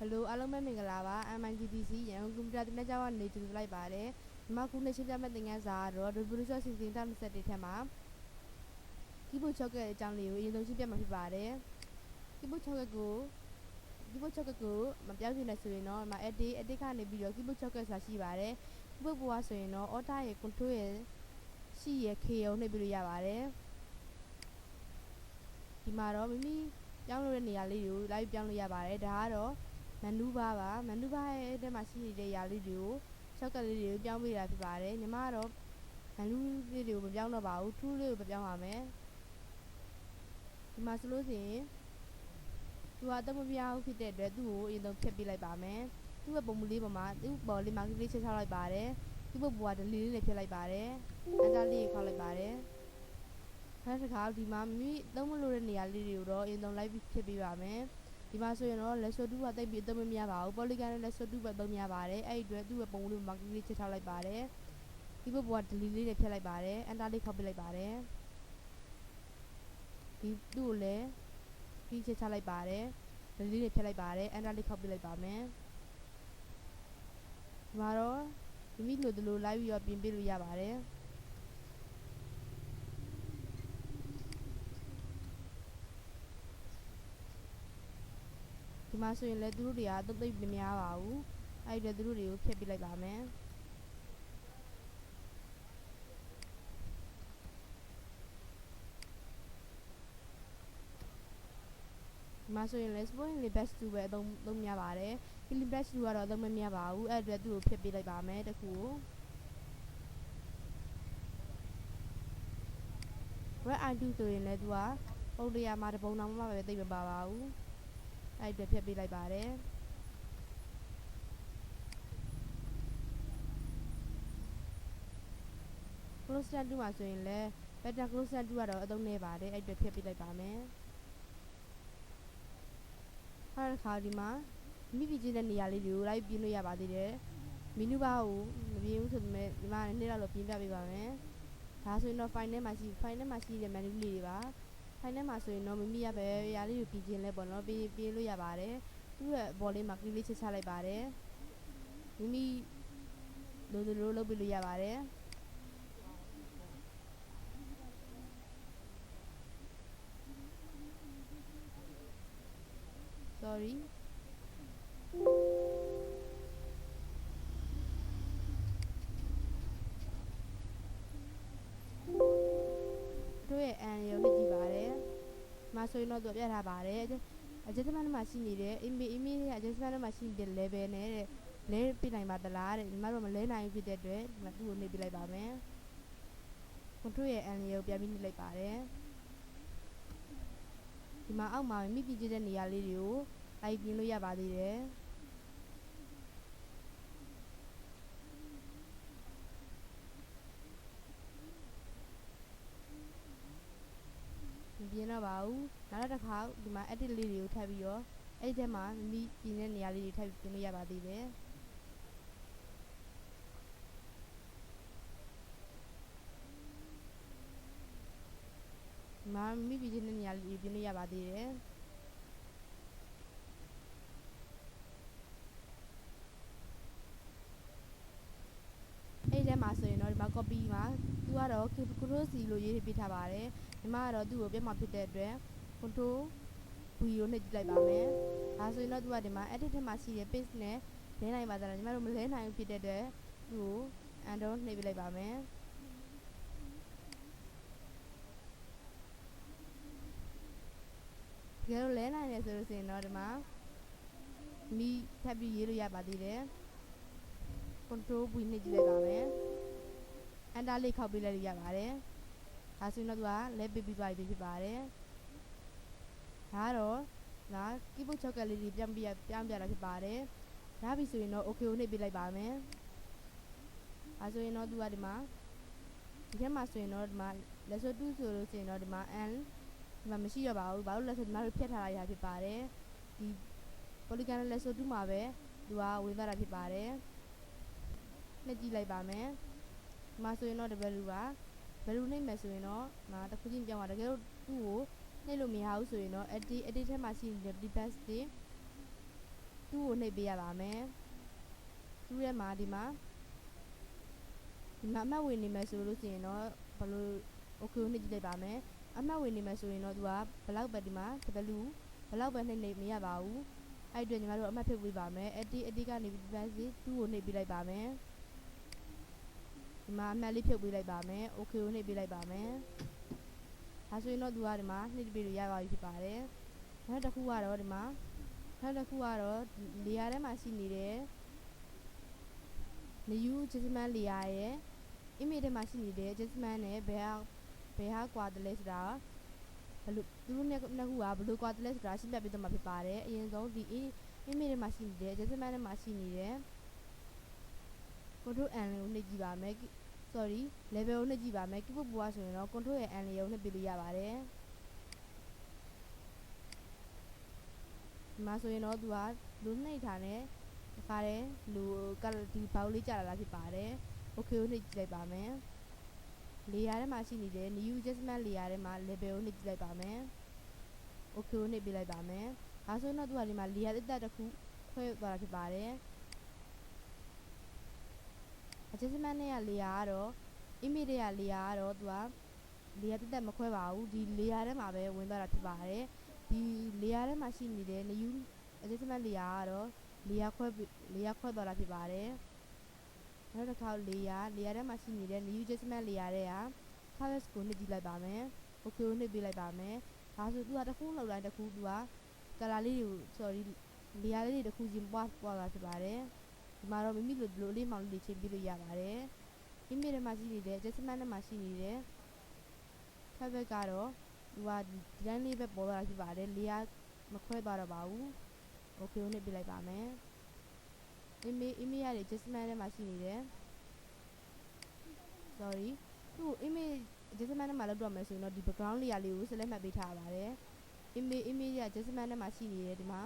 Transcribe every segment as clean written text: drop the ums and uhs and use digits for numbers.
Hello အားလုံးပဲမင်္ဂလာပါ MITDC ရန်ကုန်ကွန်ပျူတာတင်တဲ့ကျောင်းကနေကြိုဆိုလိုက်ပါတယ်ဒီမှာခုနှစ်ရှင်းပြမဲ့သင်ခန်းစာကတော့ Adobe Photoshop CC 2021ထဲမှာ keyboard shortcut အကြောင်းလေးကိုအရင်ဆုံးရှင်းပြမှာဖြစ်ပါတယ် keyboard shortcut ကိုမပြောင်းချင်တဲ့ဆိုရင်တော့ဒီမှာ edit ကနေပြီးတော့ keyboard shortcut ဆိုတာရှိပါတယ် keyboard ပေါ်ကဆိုရင်တော့ Alt ရဲ့ Control ရဲ့ C ရဲ့ K ကိုနှိပ်ပြီးလို့ရပါတယ်ဒီမှာတော့မိမိပြောင်းလို့တဲ့နေရာလေးတွေကို လိုက်ပြောင်းလို့ရပါတယ်ဒါကတော့menu bar ပါ menu bar ရဲ့အဲ့ထဲမှာရှိနေတဲ့ຢာလေးတွေကို shortcut လေးတွေကိုပြောင်းပေးတာဖြစ်ပါတယ်ညီမကတော့ menu လေးတွေကိုမပြောင်းတော့ပါဘူး tool လေးကိုပြောင်းပါမယ်ဒီမှာဆိုလို့ရှိရင်သူကအသုံးမပြဘူးဖြစ်တဲ့အတွက်သူ့ကိုအရင်ဆုံးဖြတ်ပေးလိုက်ပါမယ်သူ့ရဲ့ပုံမူလေးပေါ်မှာသူ့ပေါ်လေးမှာကလေးချက်ချလိုက်ပါတယ်သူ့ပုံပေါ်က delete လေးနဲ့ဖြတ်လိုက်ပါတယ် enter လေးကိုခေါက်လိုက်ပါတယ်နောက်တစ်ခါဒီမှာမိမိသုံးမလို့တဲ့နေရာလေးတွေကိုတော့အရင်ဆုံးလိုက်ပြီးဖြတ်ပေးပါမယ်ဒီမှာဆိုရင်တော့ lasso tool ကတိတ်ပြီးအသုံးမများပါဘူး polygon နဲ့ lasso tool ပဲသုံးများပါတယ်အဲ့ဒီအတွက်သူ့ရဲ့ပုံလေးမှာကလေးချက်ထားလိုက်ပါတယ်ဒီဘက်ပေါ်က delete လေးနဲ့ဖြတ်လိုက်ပါတယ် enter လေးခေါက်ပေးလိုက်ပါတယ်ဒီသူ့ကိုလည်းကြီးချက်ချလိုက်ပါတယ် delete လေးဖြတ်လိုက်ပါတယ် enter လေးခေါက်ပေးလိုက်ပါမယ်ဒီမှာတော့မိမိလိုလိုလိုက်ပြီးတော့ပြင်ပေးလို့ရပါတယ်ဒီမှာဆိုရင်လည်းသူတို့တွေကတုတ်သိပ်မများပါဘူးအဲ့ဒီသူတို့တွေကိုဖြတ်ပြလိုက်ပါမယ်ဒီမှာဆိုရင်လည်း spooling best 2ပဲအသုံးများပါတယ် killing best 2ကတော့အသုံးမများပါဘူးအဲ့ဒီသူ့ကိုဖြတ်ပြလိုက်ပါမယ်တခုကို red eye 2ဆိုရင်လည်းသူကပုံတရားမှာတပုံတောင်မှပဲသိမပါပါဘူးအဲ့ဒီဖြတ်ပေးလိုက်ပါတယ် close 2မှာဆိုရင်လည်း better close 2ကတော့အသုံးနည်းပါတယ်အဲ့ဒီဖြတ်ပေးလိုက်ပါမယ်အဲ့ဒီခါဒီမှာမိပြီးချင်းတဲ့နေရာလေးတွေကိုလိုက်ပြင်းလို့ရပါသေးတယ်မီနူဘာကိုမပြင်းဘူးဆိုပေမဲ့ဒီမှာနေ့လောက်ပြင်းပြပေးပါမယ်ဒါဆိုရင်တော့ file ထဲမှာရှိတဲ့ menu လေးတွေပါ file ထဲမှာဆိုရင်တော့မိမိရပဲຢာလေးကိုပြင်လဲပေါ့နော်ပြင်လို့ရပါတယ်သူ့ရဲ့ဘော်လေးမှာ click လေးချက်ချလိုက်ပါတယ်မိမိလိုလုပ်ပေးလို့ရပါတယ် sorry တို့ရဲ့ an ရုံနဲ့ကြည့်ပါတယ်မှာဆိုရင်တော့သူပြထားပါတယ် adjustment မှာရှိနေတဲ့ image ရဲ့ adjustment မှာရှိနေတဲ့ level နဲ့လဲပြနိုင်ပါသလားတဲ့ညီမတို့မလဲနိုင်ဖြစ်တဲ့အတွက်ဒီမှာသူ့ကိုနှိပ်ပြလိုက်ပါမယ် control ရဲ့ an ရုံပြန်ပြီးနှိပ်လိုက်ပါတယ်ဒီမှာအောက်မှာမိပြည့်တဲ့နေရာလေးတွေကိုလိုက်ပြင်လို့ရပါသေးတယ်မပြင်တော့ပါဘူးနောက်တစ်ခါဒီမှာ edit လေးတွေကိုထပ်ပြီးတော့အဲ့ဒီထဲမှာမိပြင်တဲ့နေရာလေးတွေထပ်ပြီးပြင်လို့ရပါသေးတယ်ဒီမှာမိပြင်တဲ့နေရာလေးတွေပြင်လို့ရပါသေးတယ်အဲ့ဒီထဲမှာဆိုရင်တော့ဒီမှာ copy မှာသူကတော့ control C လို့ရေးပေးထားပါတယ်ဒီမှာကတော့သူ့ကိုပြတ်မှာဖြစ်တဲ့အတွက် control V ကိုနှိပ်ကြည့်လိုက်ပါမယ်ဒါဆိုရင်တော့သူကဒီမှာ edit ထဲမှာရှိတဲ့ paste နဲ့လဲနိုင်ပါသလားညီမတို့မလဲနိုင်ဖြစ်တဲ့အတွက်သူ့ကို undo နှိပ်ပြလိုက်ပါမယ်ဒီလိုလဲနိုင်တယ်ဆိုလို့ရှိရင်တော့ဒီမှာမိထပ်ပြီးရေးလို့ရပါသေးတယ် control V နှိပ်ကြည့်လိုက်ပါမယ် enter လေးခေါက်ပေးလိုက်လို့ရပါတယ်ဒါဆိုရင်တော့သူကလဲပေးပြီးသွားပြီဖြစ်ပါတယ်ဒါကတော့ဒါ keyboard shortcut လေးတွေပြောင်းပြတာဖြစ်ပါတယ်ဒါပြီဆိုရင်တော့ okay ကိုနှိပ်ပေးလိုက်ပါမယ်ဒါဆိုရင်တော့သူကဒီမှာဒီထဲမှာဆိုရင်တော့ဒီမှာ lasso 2ဆိုလို့ရှိရင်တော့ဒီမှာ n ဒီမှာမရှိတော့ပါဘူးဘာလို့လဲဆိုတော့ဒီမှာဖြတ်ထားရတာဖြစ်ပါတယ်ဒီ polygon lasso 2မှာပဲသူကဝင်သွားတာဖြစ်ပါတယ်နှိပ်ကြည့်လိုက်ပါမယ်ဒီမှာဆိုရင်တော့ value ပါ value နှိပ်မယ်ဆိုရင်တော့မှာတစ်ခုချင်းပြောင်းပါတကယ်လို့သူ့ကိုနှိပ်လို့မရဘူးဆိုရင်တော့ edit ထဲမှာရှိနေတဲ့ device တွေသူ့ကို ကိုနှိပ်ပေးရပါမယ်သူ့ရဲ့မှာဒီမှာအမှတ်ဝင်နေမယ်ဆိုလို့ရှိရင်တော့ဘယ်လို okay ကိုနှိပ်ကြည့်လိုက်ပါမယ်အမှတ်ဝင်နေမယ်ဆိုရင်တော့သူကဘလောက်ပဲဒီမှာ W ဘလောက်ပဲနှိပ်မရပါဘူးအဲ့အတွက်ညီမတို့အမှတ်ဖြုတ်ပေးပါမယ်အတိကနေဒီဘက်စီ2ကိုနှိပ်ပေးလိုက်ပါမယ်ဒီမှာအမှတ်လေးဖြုတ်ပေးလိုက်ပါမယ် okay ကိုနှိပ်ပေးလိုက်ပါမယ်ဒါဆိုရင်တော့သူကဒီမှာနှိပ်ပေးလို့ရပါပြီဖြစ်ပါတယ်နောက်တစ်ခုကတော့ဒီမှာလေယာထဲမှာရှိနေတဲ့ new adjustment layer ရဲ့ image ထဲမှာရှိနေတဲ့ adjustment နဲ့ဘယ်ဟာကွာတယ်လဲဆိုတာဘယ်လိုသူတို့နှစ်ခုကဘယ်လိုကွာတယ်လဲဆိုတာရှင်းပြပေးသွားမှာဖြစ်ပါတယ်အရင်ဆုံးဒီ image ထဲမှာရှိနေတဲ့ adjustment ထဲမှာရှိနေတဲ့ control N ကိုနှိပ်ကြည့်ပါမယ် sorry level ကိုနှိပ်ကြည့်ပါမယ် keyboard ပေါ်ဆိုရင်တော့ control ရဲ့ N လေးကိုနှိပ်ပေးလို့ရပါတယ်ဒီမှာဆိုရင်တော့သူကလူနှိပ်ထားတဲ့ခါတဲ့လူကဒီဘောက်လေးကြာလာဖြစ်ပါတယ် okay ကိုနှိပ်ကြည့်လိုက်ပါမယ် layer ထဲမှာရှိနေတဲ့ new adjustment layer ထဲမှာ level ကိုနှိပ်ကြည့်လိုက်ပါမယ် okay ကိုနှိပ်ပေးလိုက်ပါမယ်ဒါဆိုရင်တော့သူကဒီမှာ layer တစ်ခုခွဲသွားတာဖြစ်ပါတယ် adjustment နဲ့ layer ကတော့ image ရဲ့ layer ကတော့သူက layer တက်မခွဲပါဘူးဒီ layer ထဲမှာပဲဝင်သွားတာဖြစ်ပါတယ်ဒီ layer ထဲမှာရှိနေတဲ့ new adjustment layer ကတော့ layer ခွဲသွားတာဖြစ်ပါတယ်နောက်တစ်ခါ layer ထဲမှာရှိနေတဲ့ new adjustment layer တွေက colors ကိုနှိပ်ကြည့်လိုက်ပါမယ် okay ကိုနှိပ်ပေးလိုက်ပါမယ်ဒါဆိုသူကတစ်ခုလောက်တိုင်းတစ်ခုသူက color လေးတွေကို sorry layer လေးတွေတစ်ခုချင်းပွားတာဖြစ်ပါတယ်ဒီမှာတော့မိမိလိုဒီလိုလေးမောင်လေးတွေချင်းပြလို့ရပါတယ် image ထဲမှာရှိနေတဲ့ adjustment ထဲမှာရှိနေတဲ့ color ကတော့သူကဒီတိုင်းလေးပဲပေါ်လာဖြစ်ပါတယ် layer မခွဲသွားတော့ပါဘူး okay ကိုနှိပ်ပေးလိုက်ပါမယ် image ရဲ့ adjustment ထဲမှာရှိနေတဲ့ sorry သူ့ image adjustment ထဲမှာလောက်တော့မယ်ဆိုရင်တော့ဒီ background layer လေးကို select မှတ်ပေးထားရပါတယ် image ရဲ့ adjustment ထဲမှာရှိနေတဲ့ဒီမှာ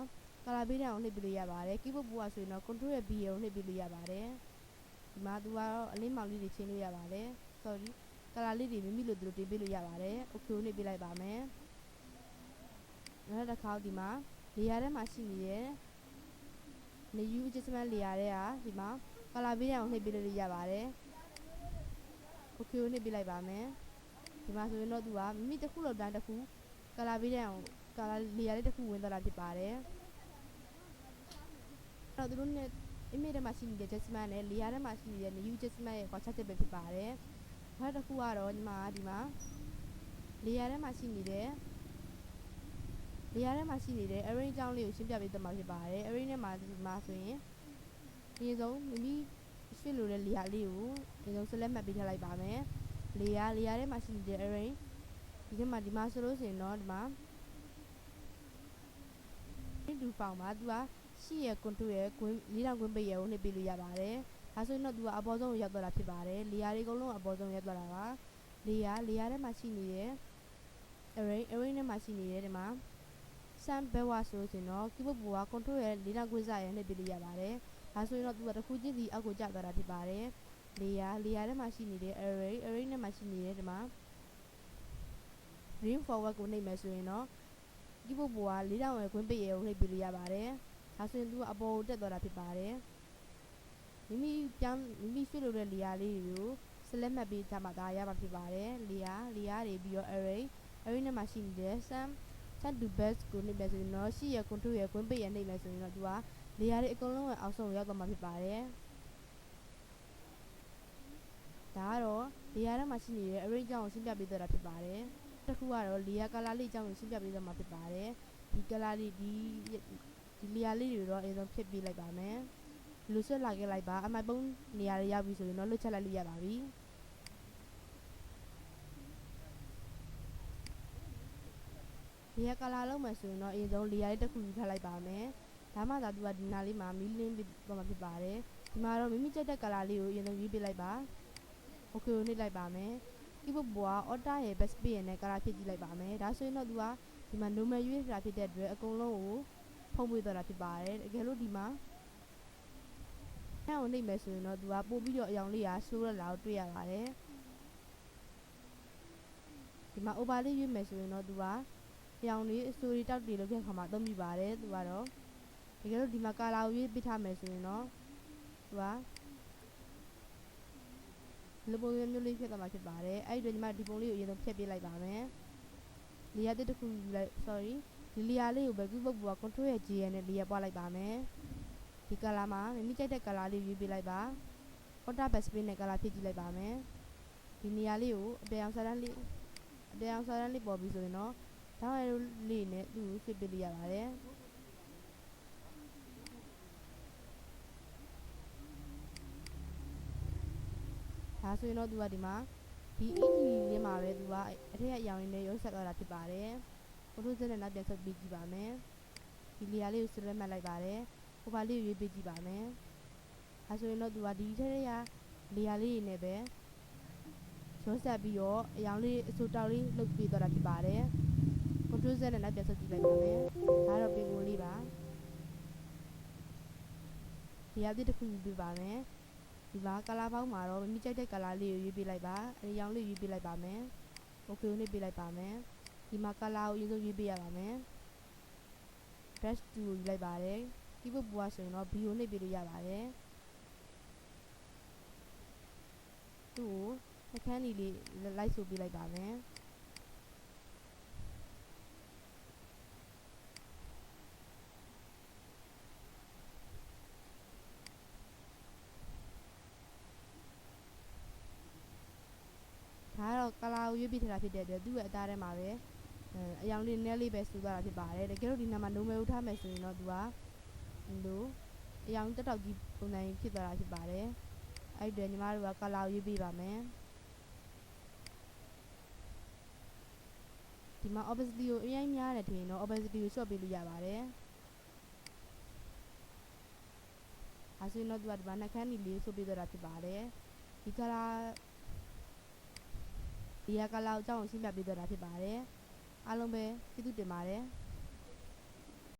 color ပေးတဲ့အောင်နှိပ်ပေးလို့ရပါတယ် keyboard ပေါ်ဆိုရင်တော့ control ရဲ့ B ကိုနှိပ်ပေးလို့ရပါတယ်ဒီမှာသူကတော့အလင်းမောင်လေးတွေချင်းလို့ရပါတယ် sorry color လေးတွေမိမိလိုတင်ပေးလို့ရပါတယ် okay ကိုနှိပ်ပေးလိုက်ပါမယ်နောက်တစ်ခါဒီမှာ layer ထဲမှာရှိနေတဲ့ new adjustment layer တွေကဒီမှာ color ပေးတဲ့အောင်နှိပ်ပေးလို့ရပါတယ် okay ကိုနှိပ်ပေးလိုက်ပါမယ်ဒီမှာဆိုရင်တော့သူကမိမိတစ်ခုလောက်တိုင်းတစ်ခု color ပေးတဲ့အောင် color layer လေးတစ်ခုဝင်သွားတာဖြစ်ပါတယ်အဲ့တော့သူတို့နဲ့ image ထဲမှာရှိနေတဲ့ adjustment နဲ့ layer ထဲမှာရှိနေတဲ့ new adjustment ရဲ့ကွာခြားချက်ပဲဖြစ်ပါတယ်နောက်တစ်ခုကတော့ဒီမှာ layer ထဲမှာရှိနေတဲ့ arrange ကြောင်းလေးကိုရှင်းပြပေးသွားမှာဖြစ်ပါတယ် arrange ထဲမှာဒီမှာဆိုရင်အရင်ဆုံးမိမိရွှေ့လို့တဲ့ layer လေးကိုအရင်ဆုံး select မှတ်ပေးထားလိုက်ပါမယ် layer ထဲမှာရှိနေတဲ့ arrange ဒီမှာဆိုလို့ရှိရင်တော့ဒီမှာ into form မှာသူကရှိရ control ရဲ့လေးတောင်ကွင်းပိတ်ရကိုနှိပ်ပေးလို့ရပါတယ်ဒါဆိုရင်တော့သူကအပေါ်ဆုံးကိုရောက်သွားတာဖြစ်ပါတယ် layer တွေအကုန်လုံးအပေါ်ဆုံးရောက်သွားတာပါ layer ထဲမှာရှိနေတဲ့ arrange ထဲမှာရှိနေတဲ့ဒီမှာ sum backward ဆိုလို့ရှိရင်တော့ keyboard ပေါ်က control ရဲ့လေးတောင်ကွင်းစရနှိပ်ပေးလို့ရပါတယ်ဒါဆိုရင်တော့သူကတစ်ခုချင်းစီအောက်ကိုကျသွားတာဖြစ်ပါတယ် layer ထဲမှာရှိနေတဲ့ arrange ထဲမှာရှိနေတဲ့ဒီမှာ bring forward ကိုနှိပ်မယ်ဆိုရင်တော့ keyboard ပေါ်ကလေးတောင်ရဲ့ကွင်းပိတ်ရကိုနှိပ်ပေးလို့ရပါတယ်ဒါဆိုရင်သူကအပေါ်ကိုတက်သွားတာဖြစ်ပါတယ်မိမိရွှေ့လို့တဲ့ layer လေးတွေကို select မှတ်ပေးထားမှဒါရမှာဖြစ်ပါတယ် layer တွေပြီးတော့ array ထဲမှာရှိနေတဲ့ sum to base ကိုနှိပ်မယ်ဆိုရင်တော့ရှိရ control ရကွင်းပိတ်ရနှိပ်မယ်ဆိုရင်တော့သူက layer တွေအကုန်လုံးရဲ့အောက်ဆုံးကိုရောက်သွားမှာဖြစ်ပါတယ်ဒါကတော့ layer ထဲမှာရှိနေတဲ့ arrange အကြောင်းကိုရှင်းပြပေးသွားတာဖြစ်ပါတယ်တစ်ခုကတော့ layer color လေးအကြောင်းကိုရှင်းပြပေးသွားမှာဖြစ်ပါတယ်ဒီ color လေးဒီ layer လေးတွေတော့အရင်ဆုံးဖြည့်ပေးလိုက်ပါမယ်လူဆွဲလာခဲ့လိုက်ပါအမိုက်ပုံးနေရာတွေရောက်ပြီဆိုရင်တော့လွတ်ချက်လိုက်လို့ရပါပြီlayer color လုံးမယ်ဆိုရင်တော့အရင်ဆုံး layer လေးတစ်ခုယူထားလိုက်ပါမယ်ဒါမှသာသူကဒီနားလေးမှာမီးလင်းပြီးတော့မှာဖြစ်ပါတယ်ဒီမှာတော့မိမိကြိုက်တဲ့ color လေးကိုအရင်ဆုံးရွေးပေးလိုက်ပါ okay ကိုနှိပ်လိုက်ပါမယ် keyboard ပေါ်က Alt ရဲ့ backspace ရဲ့နဲ့ color ဖြည့်ကြည့်လိုက်ပါမယ်ဒါဆိုရင်တော့သူကဒီမှာ normal ရွေးထားဖြစ်တဲ့အတွက်အကုန်လုံးကိုဖုံးပေးသွားတာဖြစ်ပါတယ်တကယ်လို့ဒီမှာအဲ့ကိုနှိပ်မယ်ဆိုရင်တော့သူကပို့ပြီးတော့အယောင်လေးရာရှိုးရလာကိုတွေ့ရပါတယ်ဒီမှာ over လေးရွေးမယ်ဆိုရင်တော့သူကအယောင်လေး story တောက်တွေလုပ်တဲ့အခါမှာအသုံးပြုပါတယ်သူကတော့ တကယ်လို့ဒီမှာကာလာကိုရွေးပေးထားမယ်ဆိုရင်တော့သူကလူပုံမျိုးလေးဖြစ်သွားမှာဖြစ်ပါတယ်အဲ့ဒီတော့ညီမဒီပုံလေးကိုအရင်ဆုံးဖျက်ပေးလိုက်ပါမယ်လေယာတစ်တစ်ခုလိုက် sorry ဒီလေယာလေးကိုပဲကူးပုတ်ပေါ် control ရဲ့ J နဲ့လေယာပွားလိုက်ပါမယ်ဒီ color မှာမိကြိုက်တဲ့ color လေးရွေးပေးလိုက်ပါ outer backspace နဲ့ color ဖြည့်ကြည့်လိုက်ပါမယ်ဒီနေရာလေးကိုအပြာရောင်စာတန်းလေးပေါ်ပြီးဆိုရင်တော့ဒေါင်းရဲလေးနဲ့သူ့ကိုဆွဲပေးလိုက်ရပါတယ်ဒါဆိုရင်တော့သူကဒီမှာဒီ EG လေးမှာပဲသူကအထက်အရောင်ရင်းနဲ့ရုပ်ဆက်သွားတာဖြစ်ပါတယ် Control Z နဲ့နောက်ပြန်ဆက်ပေးကြည့်ပါမယ်ဒီနေရာလေးကို select မှတ်လိုက်ပါတယ်ဟိုဘာလေးကိုရွေးပေးကြည့်ပါမယ်ဒါဆိုရင်တော့သူကဒီထက်ရနေရာလေးနဲ့ပဲရုပ်ဆက်ပြီးတော့အရောင်လေးအစိုးတောက်လေးလှုပ်ပေးသွားတာဖြစ်ပါတယ် Control Z နဲ့နောက်ပြန်ဆက်ကြည့်လိုက်ပါမယ်ဒါတော့ပင်ကိုလေးပါဒီအသစ်တစ်ခုယူပေးပါမယ်ဒီမှာ color ပေါင်းမှာတော့မိကြိုက်တဲ့ color လေးကိုရွေးပေးလိုက်ပါအရောင်လေးရွေးပေးလိုက်ပါမယ် okay ကိုနှိပ်ပေးလိုက်ပါမယ်ဒီမှာ color ကိုအရင်ဆုံးရွေးပေးရပါမယ် brush tool ကိုယူလိုက်ပါတယ် keyboard ပေါ်ဆိုရင်တော့ B ကိုနှိပ်ပေးလို့ရပါတယ်သူ့ကိုနှခမ်းလေးလိုက်ဆိုပေးလိုက်ပါမယ်ဒါကတော့ color ကိုရွေးပေးထားတာဖြစ်တဲ့အတွက်သူ့ရဲ့အသားထဲမှာပဲအရောင်လေးနည်းလေးပဲစူသွားတာဖြစ်ပါတယ်တကယ်လို့ဒီနာမှာ normal ကိုထားမယ်ဆိုရင်တော့သူကလို့အရောင်တက်တောက်ကြီးပုံစံဖြစ်သွားတာဖြစ်ပါတယ်အဲ့ဒီညီမတို့က color ကိုရွေးပေးပါမယ်ဒီမှာ opacity ကိုအရင်များတယ်ထင်ရင်တော့ opacity ကို short ပေးလို့ရပါတယ်ဒါဆိုရင်တော့သူကဒီမှာနှခမ်းနီလေးဆိုပေးသွားတာဖြစ်ပါတယ်ဒီ color ဒီက color ကိုအကြောင်းရှင်းပြပေးသွားတာဖြစ်ပါတယ်အားလုံးပဲကျေးဇူးတင်ပါတယ်